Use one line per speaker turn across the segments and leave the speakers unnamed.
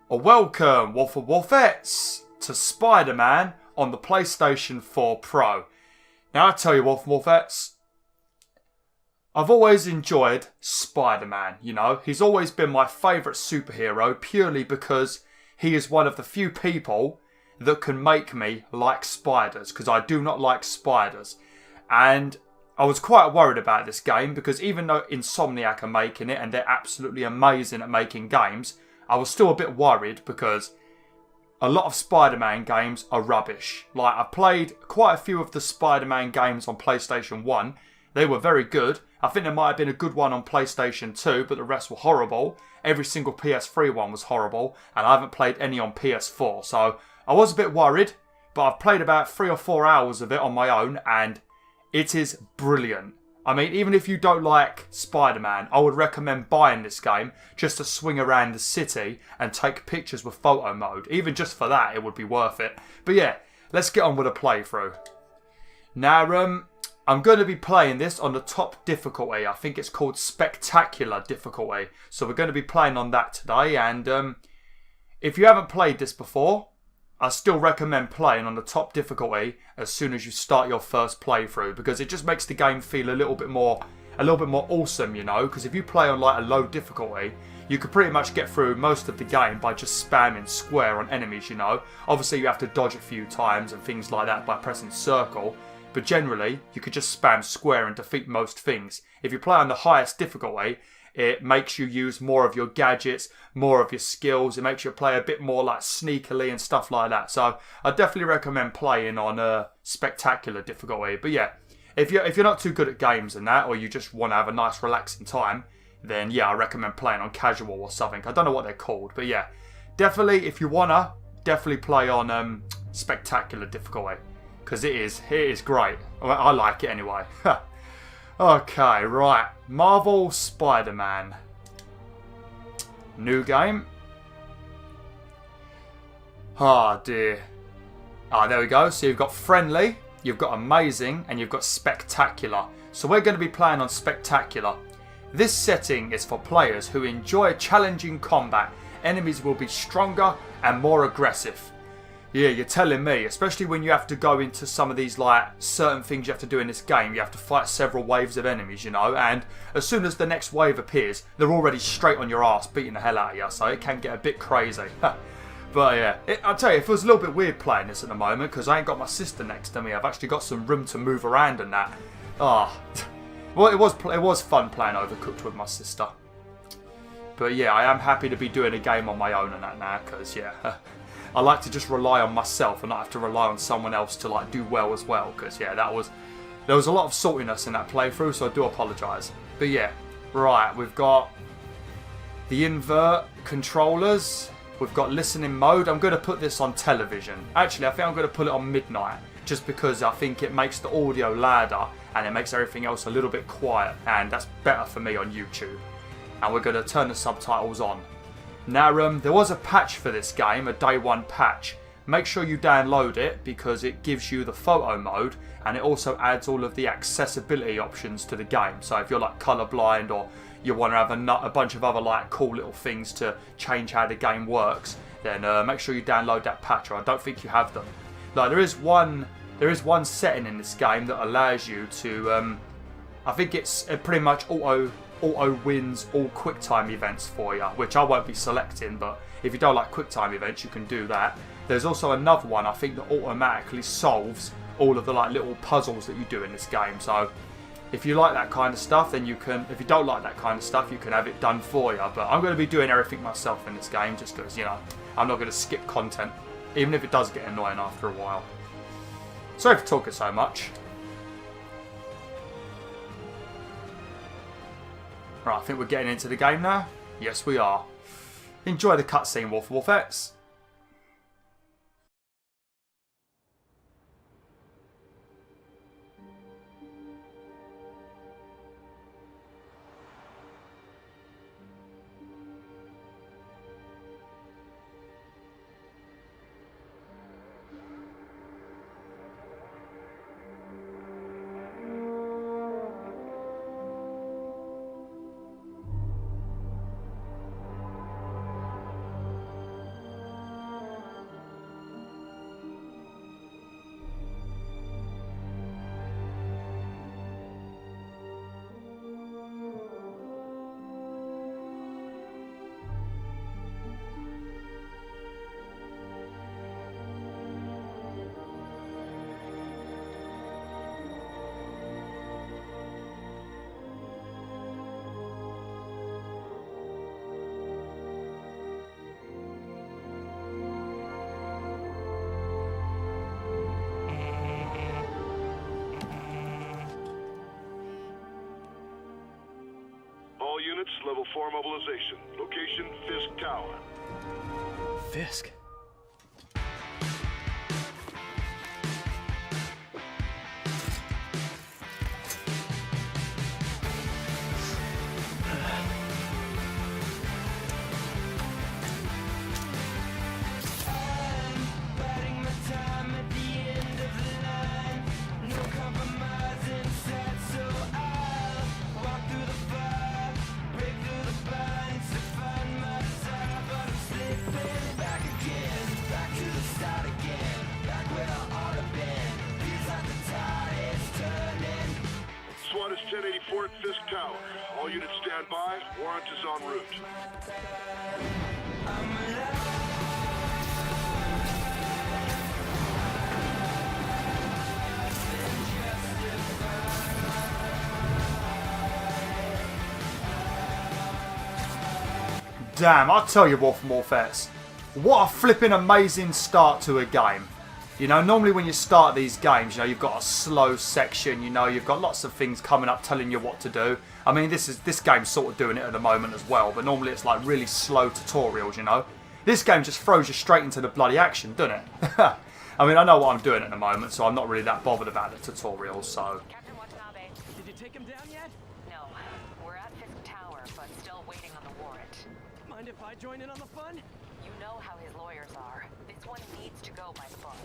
Welcome, WolfTheWolfettes, to Spider-Man on the PlayStation 4 Pro. Now I tell you, WolfTheWolfettes, I've always enjoyed Spider-Man, you know. He's always been my favourite superhero purely because he is one of the few people that can make me like spiders, because I do not like spiders. And I was quite worried about this game because even though Insomniac are making it and they're absolutely amazing at making games, I was still a bit worried because a lot of Spider-Man games are rubbish. Like, I played quite a few of the Spider-Man games on PlayStation 1. They were very good. I think there might have been a good one on PlayStation 2, but the rest were horrible. Every single PS3 one was horrible, and I haven't played any on PS4. So I was a bit worried, but I've played about 3 or 4 hours of it on my own, and it is brilliant. I mean, even if you don't like Spider-Man, I would recommend buying this game just to swing around the city and take pictures with photo mode. Even just for that, it would be worth it. But yeah, let's get on with a playthrough. Now, I'm going to be playing this on the top difficulty. I think it's called Spectacular difficulty. So we're going to be playing on that today. And if you haven't played this before, I still recommend playing on the top difficulty as soon as you start your first playthrough, because it just makes the game feel a little bit more awesome, you know. Because if you play on like a low difficulty, you could pretty much get through most of the game by just spamming square on enemies, you know. Obviously you have to dodge a few times and things like that by pressing circle, but generally you could just spam square and defeat most things. If you play on the highest difficulty, it makes you use more of your gadgets, more of your skills. It makes you play a bit more like sneakily and stuff like that. So I definitely recommend playing on a Spectacular difficulty. But yeah, if you're not too good at games and that, or you just want to have a nice relaxing time, then yeah, I recommend playing on casual or something. I don't know what they're called, but yeah, definitely if you wanna, definitely play on Spectacular difficulty, because it is great. I like it anyway. Okay, right. Marvel Spider-Man. New game. Ah, dear. Ah, there we go. So you've got Friendly, you've got Amazing, and you've got Spectacular. So we're going to be playing on Spectacular. This setting is for players who enjoy challenging combat. Enemies will be stronger and more aggressive. Yeah, you're telling me, especially when you have to go into some of these, like, certain things you have to do in this game. You have to fight several waves of enemies, you know, and as soon as the next wave appears, they're already straight on your ass, beating the hell out of you, so it can get a bit crazy. But yeah, I'll tell you, it feels a little bit weird playing this at the moment, because I ain't got my sister next to me. I've actually got some room to move around and that. Well, it was fun playing Overcooked with my sister. But yeah, I am happy to be doing a game on my own and that now, because yeah... I like to just rely on myself and not have to rely on someone else to like do well as well, because yeah, there was a lot of saltiness in that playthrough, so I do apologise. But yeah, right, we've got the invert controllers, we've got listening mode. I'm going to put this on television. Actually, I think I'm going to put it on midnight, just because I think it makes the audio louder and it makes everything else a little bit quiet, and that's better for me on YouTube. And we're going to turn the subtitles on. Now, there was a patch for this game, a day one patch. Make sure you download it because it gives you the photo mode, and it also adds all of the accessibility options to the game. So if you're like colorblind, or you want to have a bunch of other like cool little things to change how the game works, then make sure you download that patch, or I don't think you have them. Like, there is one setting in this game that allows you to, I think it's pretty much auto wins all QuickTime events for you, which I won't be selecting, but if you don't like QuickTime events, you can do that. There's also another one, I think, that automatically solves all of the like little puzzles that you do in this game. So if you like that kind of stuff, then you can. If you don't like that kind of stuff, you can have it done for you. But I'm going to be doing everything myself in this game, just because, you know, I'm not going to skip content, even if it does get annoying after a while. Sorry for talking so much. Right, I think we're getting into the game now. Yes, we are. Enjoy the cutscene, WolfTheWolfettes.
units, level 4 mobilization. Location, Fisk Tower.
Fisk?
SWAT is 1084 at Fisk Tower. All units stand by. Warrant is en route.
Damn, I'll tell you, WolfTheWolf, what a flipping amazing start to a game. You know, normally when you start these games, you know, you've got a slow section, you know, you've got lots of things coming up telling you what to do. I mean, this game's sort of doing it at the moment as well, but normally it's like really slow tutorials, you know. This game just throws you straight into the bloody action, doesn't it? I mean, I know what I'm doing at the moment, so I'm not really that bothered about the tutorials, so...
Captain Watanabe.
Did you take him down yet?
No, we're at Fisk Tower, but still waiting on the warrant.
Mind if I join in on the fun?
You know how his lawyers are. This one needs to go by the book.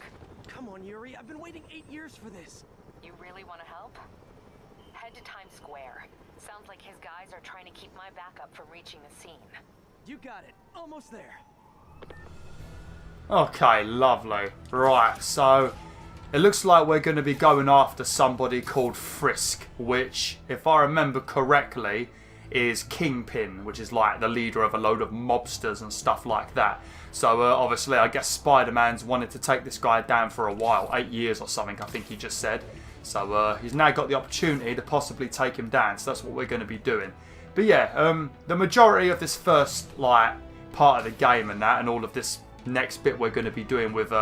Come on, Yuri. I've been waiting 8 years for this.
You really want to help? Head to Times Square. Sounds like his guys are trying to keep my backup from reaching the scene.
You got it. Almost there.
Okay, lovely. Right, so it looks like we're going to be going after somebody called Frisk, which, if I remember correctly, is Kingpin, which is like the leader of a load of mobsters and stuff like that. So obviously I guess Spider-Man's wanted to take this guy down for a while, 8 years or something I think he just said. So he's now got the opportunity to possibly take him down, so that's what we're going to be doing. But yeah, the majority of this first like part of the game and that, and all of this next bit we're going to be doing with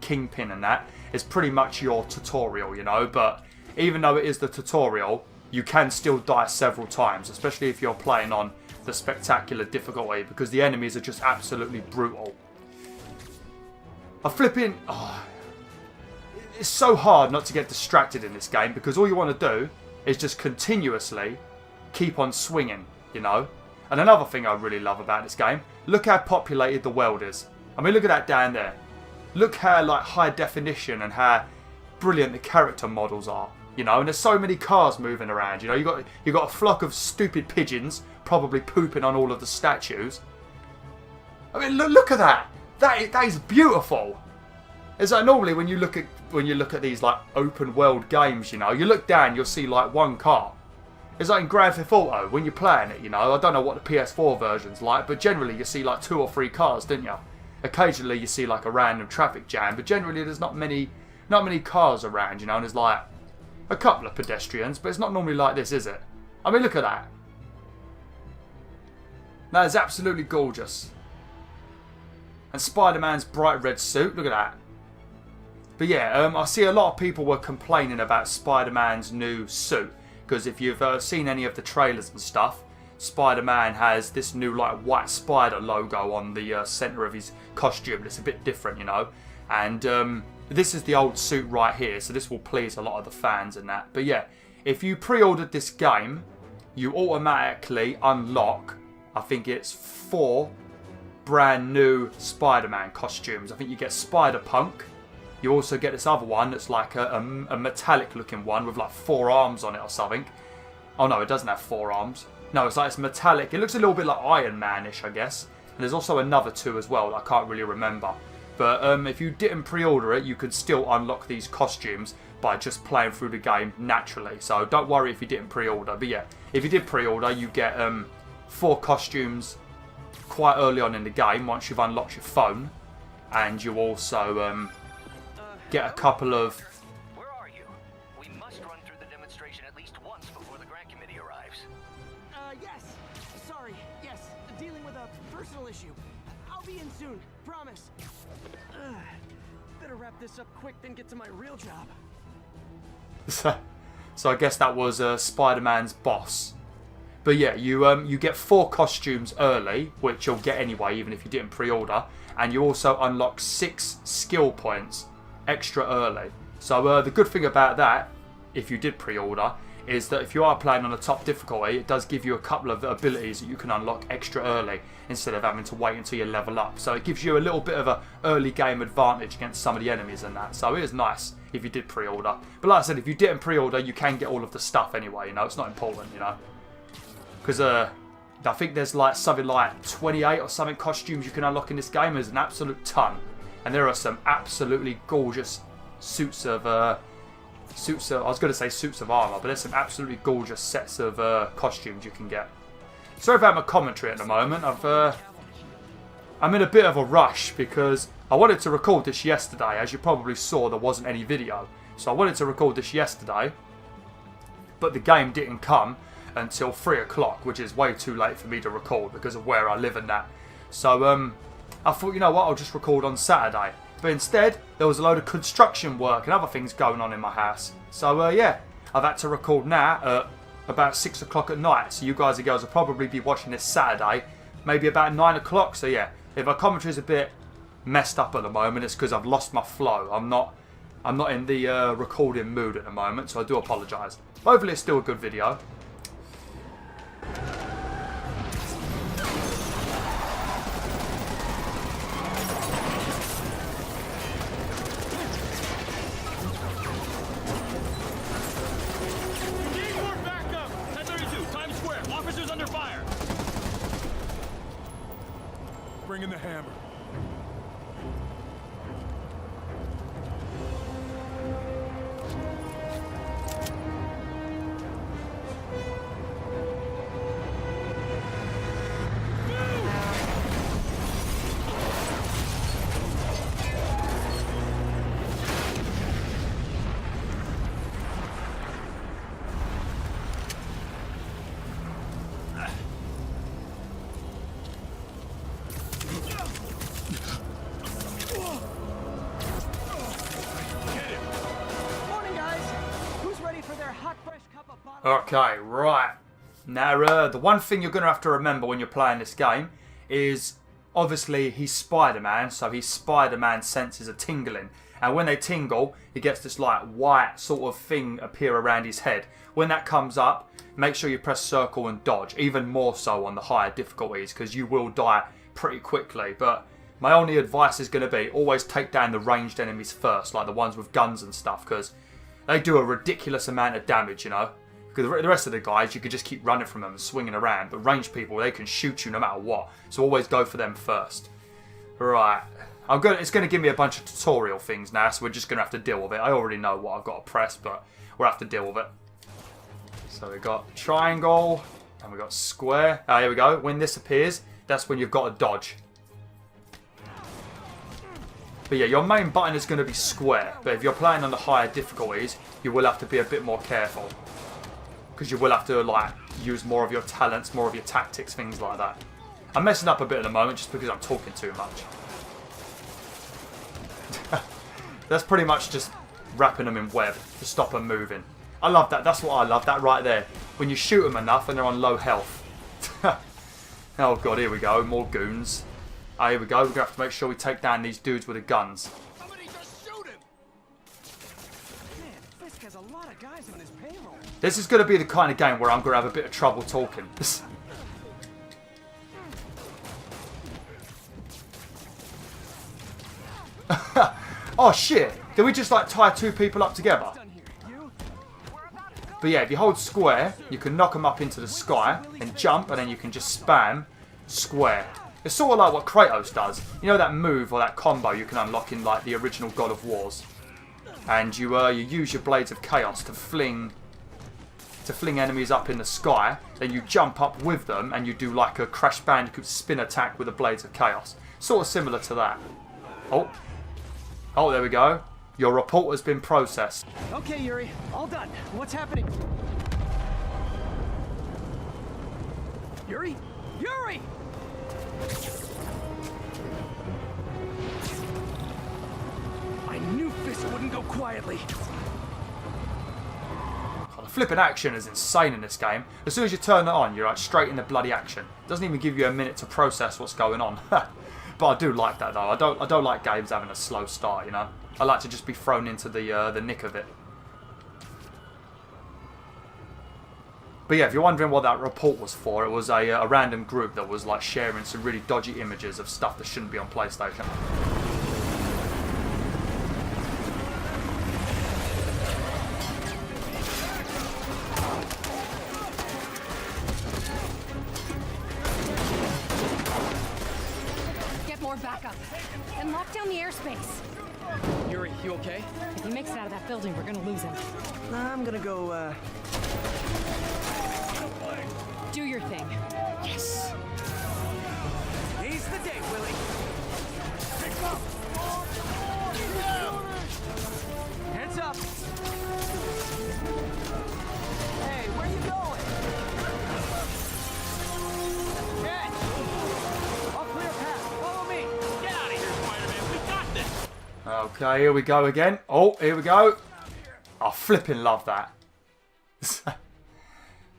Kingpin and that, is pretty much your tutorial, you know. But even though it is the tutorial, you can still die several times, especially if you're playing on the spectacular difficulty, because the enemies are just absolutely brutal. It's so hard not to get distracted in this game, because all you want to do is just continuously keep on swinging, you know. And another thing I really love about this game, look how populated the world is. I mean, look at that down there. Look how like high definition and how brilliant the character models are. You know, and there's so many cars moving around. You know, you got a flock of stupid pigeons probably pooping on all of the statues. I mean, look at that. That is beautiful. It's like normally when you look at these like open world games, you know, you look down, you'll see like one car. It's like in Grand Theft Auto when you're playing it. You know, I don't know what the PS4 version's like, but generally you see like 2 or 3 cars, don't you? Occasionally you see like a random traffic jam, but generally there's not many cars around. You know, and there's like a couple of pedestrians, but it's not normally like this, is it? I mean, look at that. That is absolutely gorgeous. And Spider-Man's bright red suit, look at that. But yeah, I see a lot of people were complaining about Spider-Man's new suit, because if you've seen any of the trailers and stuff, Spider-Man has this new like white spider logo on the centre of his costume. It's a bit different, you know. And this is the old suit right here, so this will please a lot of the fans and that. But yeah, if you pre-ordered this game, you automatically unlock, I think it's 4 brand new Spider-Man costumes. I think you get Spider-Punk. You also get this other one that's like a metallic looking one with like 4 arms on it or something. Oh no, it doesn't have 4 arms. No, it's metallic. It looks a little bit like Iron Man-ish, I guess. And there's also another 2 as well that I can't really remember. But if you didn't pre-order it, you could still unlock these costumes by just playing through the game naturally. So don't worry if you didn't pre-order. But yeah, if you did pre-order, you get 4 costumes quite early on in the game once you've unlocked your phone. And you also get a couple of...
Where are you? We must run through the demonstration at least once before the grant committee arrives.
Yes. Sorry. Yes. Dealing with a personal issue. I'll be in soon. Promise. Better wrap this up quick than get to my real job.
So I guess that was Spider-Man's boss. But yeah, you get 4 costumes early, which you'll get anyway, even if you didn't pre-order. And you also unlock 6 skill points extra early. So the good thing about that, if you did pre-order, is that if you are playing on a top difficulty, it does give you a couple of abilities that you can unlock extra early instead of having to wait until you level up. So it gives you a little bit of an early game advantage against some of the enemies and that. So it is nice if you did pre-order. But like I said, if you didn't pre-order, you can get all of the stuff anyway, you know. It's not important, you know. Because I think there's like something like 28 or something costumes you can unlock in this game. There's an absolute ton. And there are some absolutely gorgeous suits of I was going to say suits of armor, but there's some absolutely gorgeous sets of costumes you can get. Sorry about my commentary at the moment. I'm in a bit of a rush because I wanted to record this yesterday. As you probably saw, there wasn't any video. So I wanted to record this yesterday, but the game didn't come until 3 o'clock, which is way too late for me to record because of where I live and that. So I thought, you know what, I'll just record on Saturday. But instead, there was a load of construction work and other things going on in my house. So yeah, I've had to record now at about 6 o'clock at night. So you guys and girls will probably be watching this Saturday, maybe about 9 o'clock. So yeah, if my commentary is a bit messed up at the moment, it's because I've lost my flow. I'm not in the recording mood at the moment, so I do apologise. Hopefully it's still a good video.
Bring in the hammer.
Okay, right. Now, the one thing you're going to have to remember when you're playing this game is, obviously, he's Spider-Man, so his Spider-Man senses are tingling. And when they tingle, he gets this, like, white sort of thing appear around his head. When that comes up, make sure you press circle and dodge, even more so on the higher difficulties, because you will die pretty quickly. But my only advice is going to be, always take down the ranged enemies first, like the ones with guns and stuff, because they do a ridiculous amount of damage, you know. Because the rest of the guys, you could just keep running from them and swinging around. But ranged people, they can shoot you no matter what. So always go for them first. Right. It's going to give me a bunch of tutorial things now, so we're just going to have to deal with it. I already know what I've got to press, but we'll have to deal with it. So we've got triangle, and we've got square. Here we go. When this appears, that's when you've got to dodge. But yeah, your main button is going to be square. But if you're playing on the higher difficulties, you will have to be a bit more careful. Because you will have to, like, use more of your talents, more of your tactics, things like that. I'm messing up a bit at the moment just because I'm talking too much. That's pretty much just wrapping them in web to stop them moving. I love that. That's what I love. That right there. When you shoot them enough and they're on low health. Oh god, here we go. More goons. Here we go. We're going to have to make sure we take down these dudes with the guns.
Somebody just shoot him! Man, Fisk has a lot of guys on his payroll.
This is going to be the kind of game where I'm going to have a bit of trouble talking. Oh shit! Did we just like tie 2 people up together? But yeah, if you hold square, you can knock them up into the sky and jump, and then you can just spam square. It's sort of like what Kratos does. You know that move or that combo you can unlock in like the original God of Wars, and you use your blades of chaos to fling enemies up in the sky. Then you jump up with them and you do like a Crash Bandicoot spin attack with the blades of chaos. Sort of similar to that. Oh, there we go. Your report has been processed.
Okay, Yuri, all done. What's happening? Yuri? Yuri! I knew Fisk wouldn't go quietly.
God, flipping action is insane in this game. As soon as you turn it on, you're like straight in the bloody action. Doesn't even give you a minute to process what's going on. But I do like that though. I don't like games having a slow start, you know. I like to just be thrown into the nick of it. But yeah, if you're wondering what that report was for, it was a random group that was like sharing some really dodgy images of stuff that shouldn't be on PlayStation.
Get more backup and lock down the airspace.
Yuri, you okay?
If he makes it out of that building, we're gonna lose him.
I'm gonna go,
Do your thing.
Yes! Seize the day, Willie! Hands up! Hey, where you going? Catch! I'll clear a path. Follow me! Get out of here, Spider-Man! We got this!
Okay, here we go again. Oh, here we go. I flipping love that.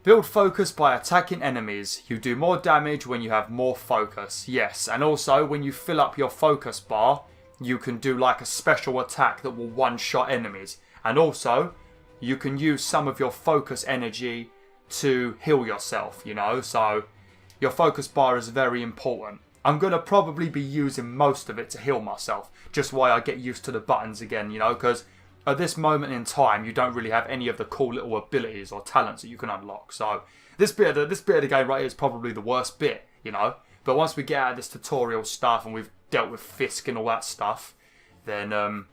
Build focus by attacking enemies. You do more damage when you have more focus. Yes, and also when you fill up your focus bar, you can do like a special attack that will one-shot enemies. And also, you can use some of your focus energy to heal yourself, you know. So, your focus bar is very important. I'm going to probably be using most of it to heal myself. Just while I get used to the buttons again, you know, because at this moment in time, you don't really have any of the cool little abilities or talents that you can unlock. So this bit of the game right here is probably the worst bit, you know. But once we get out of this tutorial stuff and we've dealt with Fisk and all that stuff, then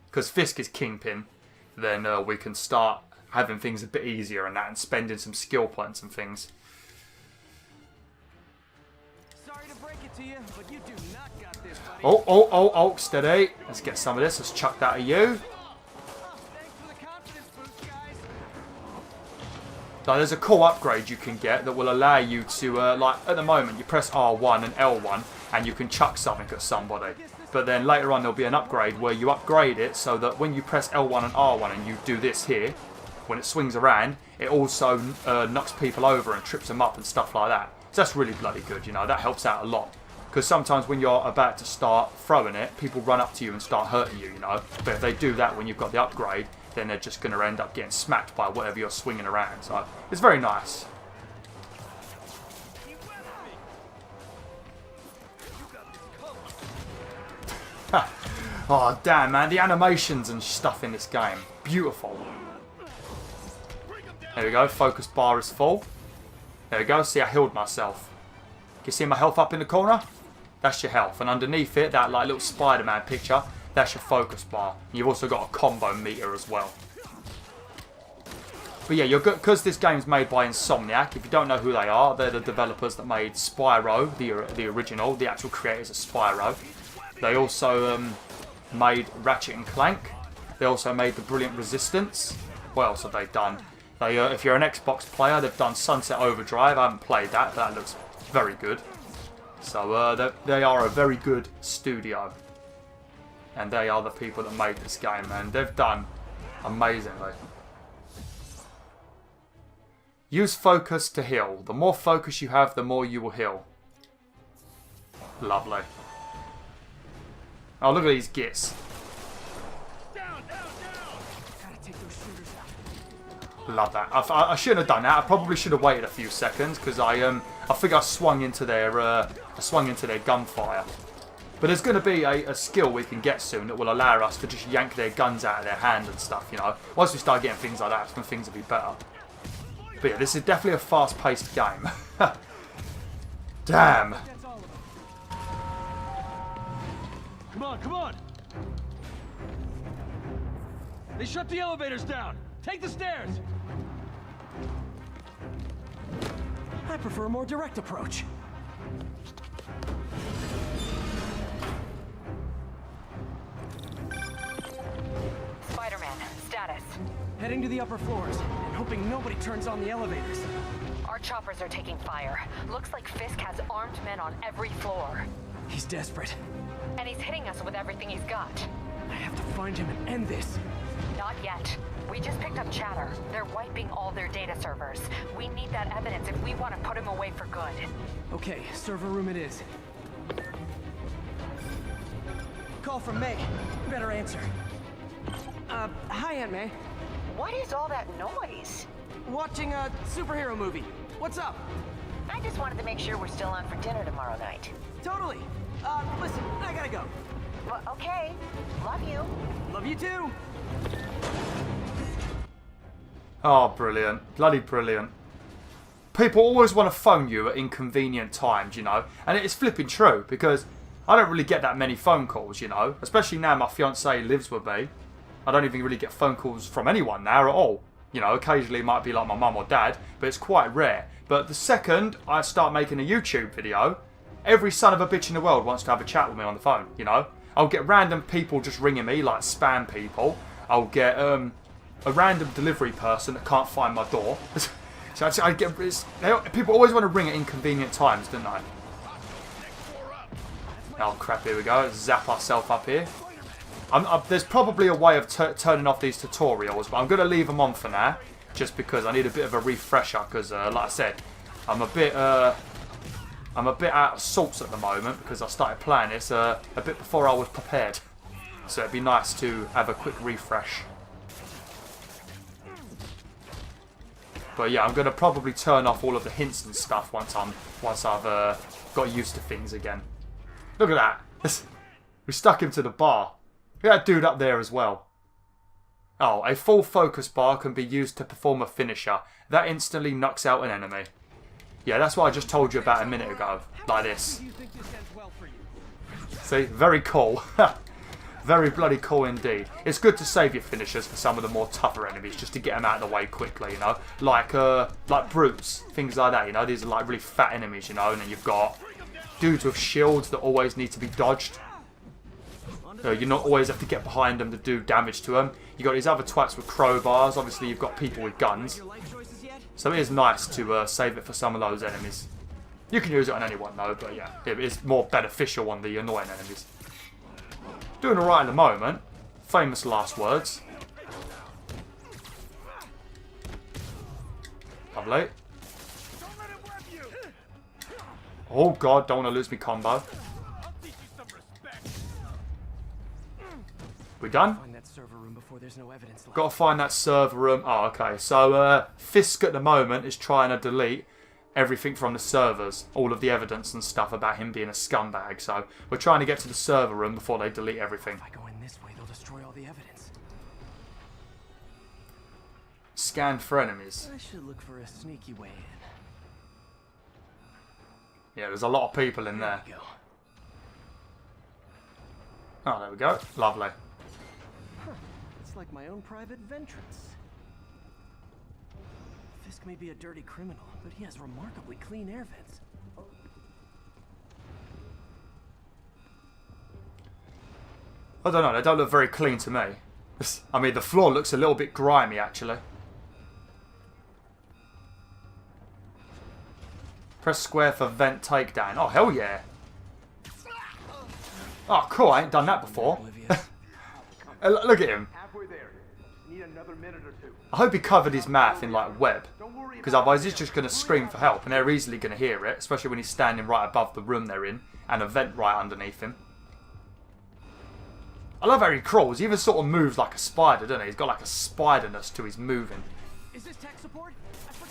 because Fisk is Kingpin, then we can start having things a bit easier and that, and spending some skill points and things.
Sorry to break it to you, but you do not got this, buddy.
Oh, steady. Let's get some of this. Let's chuck that at you. So there's a cool upgrade you can get that will allow you to, like at the moment, you press R1 and L1 and you can chuck something at somebody. But then later on there'll be an upgrade where you upgrade it so that when you press L1 and R1 and you do this here, when it swings around, it also knocks people over and trips them up and stuff like that. So that's really bloody good, you know, that helps out a lot. Because sometimes when you're about to start throwing it, people run up to you and start hurting you, you know. But if they do that when you've got the upgrade, then they're just going to end up getting smacked by whatever you're swinging around. So it's very nice. Oh, damn, man. The animations and stuff in this game. Beautiful. There we go. Focus bar is full. There we go. See, I healed myself. Can you see my health up in the corner? That's your health. And underneath it, that like little Spider-Man picture, that's your focus bar. You've also got a combo meter as well. But yeah, you're good because this game's made by Insomniac. If you don't know who they are, they're the developers that made Spyro, the original, the actual creators of Spyro. They also made Ratchet and Clank. They also made the brilliant Resistance. What else have they done? They, if you're an Xbox player, they've done Sunset Overdrive. I haven't played that, but that looks very good. So they are a very good studio. And they are the people that made this game, and they've done amazingly. Use focus to heal. The more focus you have, the more you will heal. Lovely. Oh, look at these gits. Love that. I shouldn't have done that. I probably should have waited a few seconds because I think I swung into their gunfire. But there's going to be a skill we can get soon that will allow us to just yank their guns out of their hand and stuff, you know. Once we start getting things like that, that's when things will be better. But yeah, this is definitely a fast-paced game. Damn.
Come on! They shut the elevators down! Take the stairs! I prefer a more direct approach.
Spider-Man, status.
Heading to the upper floors, and hoping nobody turns on the elevators.
Our choppers are taking fire. Looks like Fisk has armed men on every floor.
He's desperate.
And he's hitting us with everything he's got.
I have to find him and end this.
Not yet. We just picked up chatter. They're wiping all their data servers. We need that evidence if we want to put him away for good.
Okay, server room it is. Call from May. Better answer. Hi, Aunt May.
What is all that noise?
Watching a superhero movie. What's up?
I just wanted to make sure we're still on for dinner tomorrow night.
Totally. Listen, I gotta go.
Well, okay. Love you.
Love you too.
Oh, brilliant. Bloody brilliant. People always want to phone you at inconvenient times, you know. And it's flipping true, because I don't really get that many phone calls, you know. Especially now my fiancée lives with me. I don't even really get phone calls from anyone now at all. You know, occasionally it might be like my mum or dad, but it's quite rare. But the second I start making a YouTube video, every son of a bitch in the world wants to have a chat with me on the phone, you know. I'll get random people just ringing me, like spam people. I'll get a random delivery person that can't find my door. So people always want to ring at inconvenient times, don't they? Oh crap, here we go. Let's zap ourselves up here. There's probably a way of turning off these tutorials, but I'm going to leave them on for now, just because I need a bit of a refresher, because like I said, I'm a bit out of sorts at the moment, because I started playing this a bit before I was prepared. So it'd be nice to have a quick refresh. But yeah, I'm going to probably turn off all of the hints and stuff once I've got used to things again. Look at that. We stuck him to the bar. Look at that dude up there as well. Oh, a full focus bar can be used to perform a finisher. That instantly knocks out an enemy. Yeah, that's what I just told you about a minute ago. Like this. See? Very cool. Very bloody cool indeed. It's good to save your finishers for some of the more tougher enemies, just to get them out of the way quickly, you know. Like brutes, things like that, you know. These are like really fat enemies, you know. And then you've got dudes with shields that always need to be dodged. You not always have to get behind them to do damage to them. You've got these other twats with crowbars. Obviously, you've got people with guns. So it is nice to save it for some of those enemies. You can use it on anyone though, but yeah, it is more beneficial on the annoying enemies. Doing alright at the moment. Famous last words. Lovely. Oh god, don't want to lose me combo. We done?
Find that server room before there's no evidence left.
Got to find that server room. Oh, okay. So, Fisk at the moment is trying to delete everything from the servers. All of the evidence and stuff about him being a scumbag. So, we're trying to get to the server room before they delete everything.
If I go in this way, they'll destroy all the evidence.
Scan for enemies.
I should look for a sneaky way in.
Yeah, there's a lot of people in there.
There we go.
Oh, there we go. Lovely.
It's like my own private ventrance. Fisk may be a dirty criminal, but he has remarkably clean air vents.
I don't know, they don't look very clean to me. I mean, the floor looks a little bit grimy, actually. Press square for vent takedown. Oh, hell yeah. Oh, cool, I ain't done that before. Look at him. I hope he covered his mouth in, like, web. Because otherwise he's just going to scream for help, and they're easily going to hear it. Especially when he's standing right above the room they're in, and a vent right underneath him. I love how he crawls. He even sort of moves like a spider, doesn't he? He's got like a spiderness to his moving.
Is this tech support?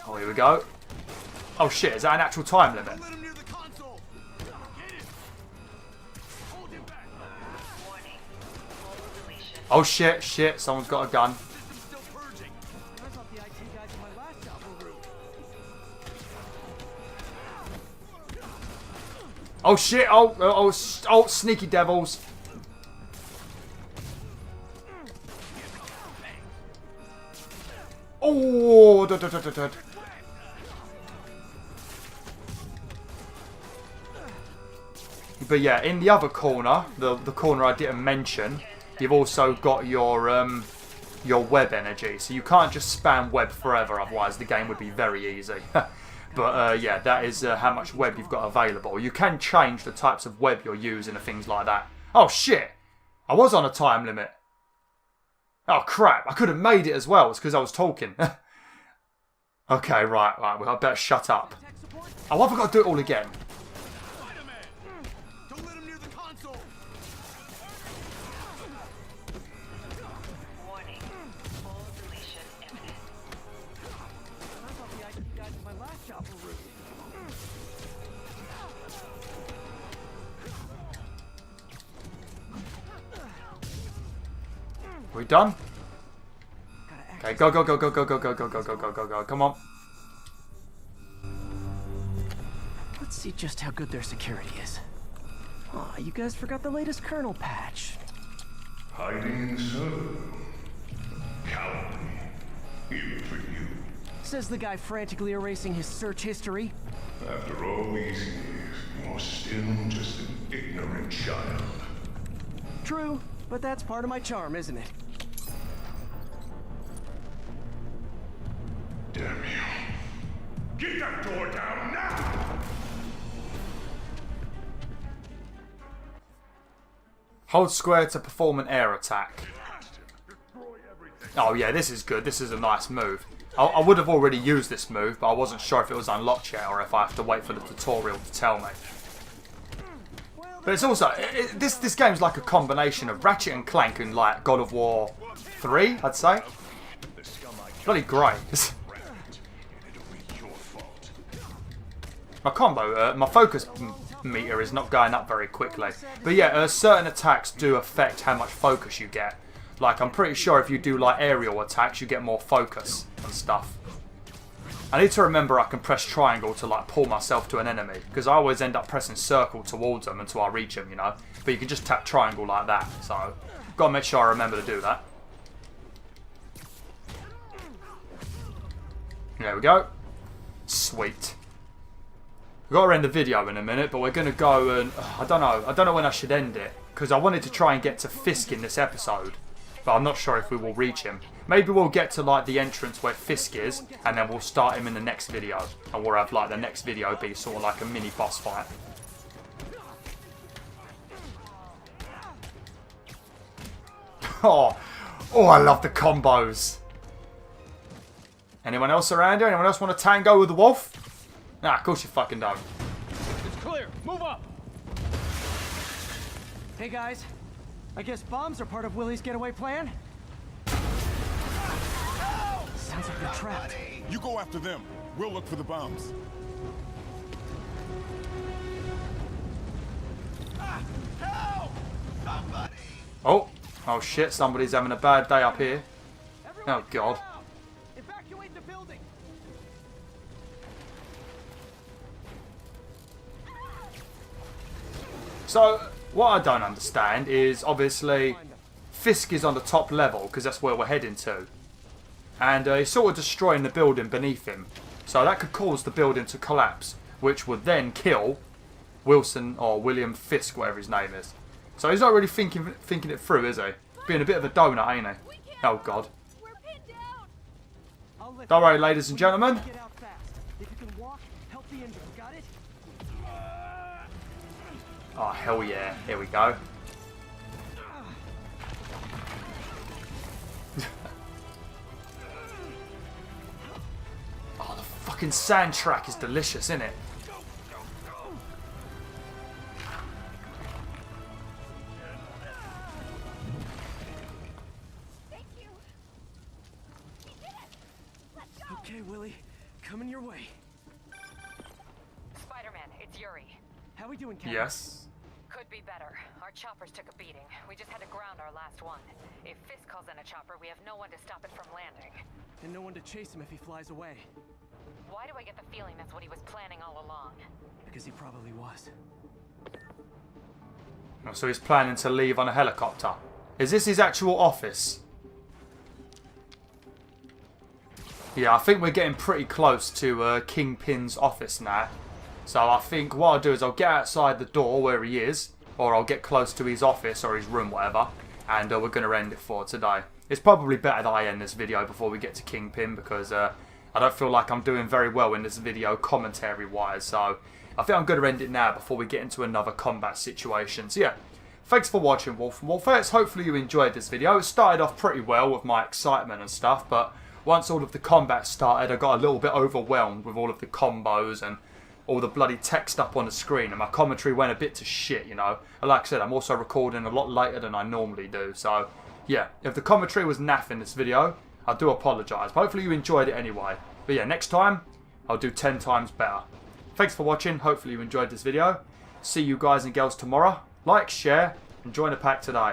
Oh, here we go. Oh shit, is that an actual time limit? Oh shit, shit, someone's got a gun. Oh shit, oh, sneaky devils. Oh, But yeah, in the other corner, the corner I didn't mention, you've also got your web energy. So you can't just spam web forever, otherwise the game would be very easy. But yeah, that is how much web you've got available. You can change the types of web you're using and things like that. Oh shit! I was on a time limit. Oh, crap. I could have made it as well. It's because I was talking. Okay, right. I better shut up. Oh, I've got to do it all again.
Don't let him near the console.
Warning. Full deletion imminent.
I thought the IT guys in my last job were rude.
We done? Okay, go. Come on.
Let's see just how good their security is. Aw, you guys forgot the latest kernel patch.
Hiding so. Cowardly. Even for you.
Says the guy frantically erasing his search history.
After all these years, you're still just an ignorant child.
True, but that's part of my charm, isn't it?
Damn you. Get that door down now!
Hold square to perform an air attack. Oh yeah, this is good. This is a nice move. I would have already used this move, but I wasn't sure if it was unlocked yet or if I have to wait for the tutorial to tell me. But it's also... This game's like a combination of Ratchet and Clank and like God of War 3, I'd say. Bloody great. My combo, my focus meter is not going up very quickly. But yeah, certain attacks do affect how much focus you get. Like, I'm pretty sure if you do like aerial attacks, you get more focus and stuff. I need to remember I can press triangle to like pull myself to an enemy, because I always end up pressing circle towards them until I reach them, you know. But you can just tap triangle like that, so gotta make sure I remember to do that. There we go. Sweet. We've got to end the video in a minute, but we're going to go and... I don't know when I should end it, because I wanted to try and get to Fisk in this episode, but I'm not sure if we will reach him. Maybe we'll get to like the entrance where Fisk is, and then we'll start him in the next video, and we'll have like the next video be sort of like a mini boss fight. Oh, I love the combos. Anyone else around here? Anyone else want to tango with the wolf? Nah, of course you fucking don't.
It's clear. Move up. Hey guys, I guess bombs are part of Willie's getaway plan. Sounds like they're trapped.
You go after them. We'll look for the bombs.
Oh shit, somebody's having a bad day up here. Oh god.
Evacuate the building.
So, what I don't understand is, obviously, Fisk is on the top level, because that's where we're heading to. And he's sort of destroying the building beneath him. So that could cause the building to collapse, which would then kill Wilson, or William Fisk, whatever his name is. So he's not really thinking it through, is he? Being a bit of a donut, ain't he? Oh god. Don't worry, ladies and gentlemen.
Get out fast. If you can walk, help the injured. Got it?
Oh, hell yeah. Here we go. Oh, the fucking soundtrack is delicious, isn't it?
Okay, Willie. Coming your way.
Spider-Man, it's Yuri.
How we doing, Captain?
Yes.
Could be better. Our choppers took a beating. We just had to ground our last one. If Fisk calls in a chopper, we have no one to stop it from landing.
And no one to chase him if he flies away.
Why do I get the feeling that's what he was planning all along?
Because he probably was.
Oh, so he's planning to leave on a helicopter. Is this his actual office? Yeah, I think we're getting pretty close to Kingpin's office now. So I think what I'll do is I'll get outside the door where he is, or I'll get close to his office or his room, whatever, and we're going to end it for today. It's probably better that I end this video before we get to Kingpin, because I don't feel like I'm doing very well in this video commentary-wise, so I think I'm going to end it now before we get into another combat situation. So yeah, thanks for watching, WolfTheWolf. Hopefully you enjoyed this video. It started off pretty well with my excitement and stuff, but once all of the combat started, I got a little bit overwhelmed with all of the combos and all the bloody text up on the screen, and my commentary went a bit to shit, you know. And like I said, I'm also recording a lot later than I normally do, so yeah, if the commentary was naff in this video, I do apologise. But hopefully you enjoyed it anyway. But yeah, next time, I'll do 10 times better. Thanks for watching. Hopefully you enjoyed this video. See you guys and girls tomorrow. Like, share, and join the pack today.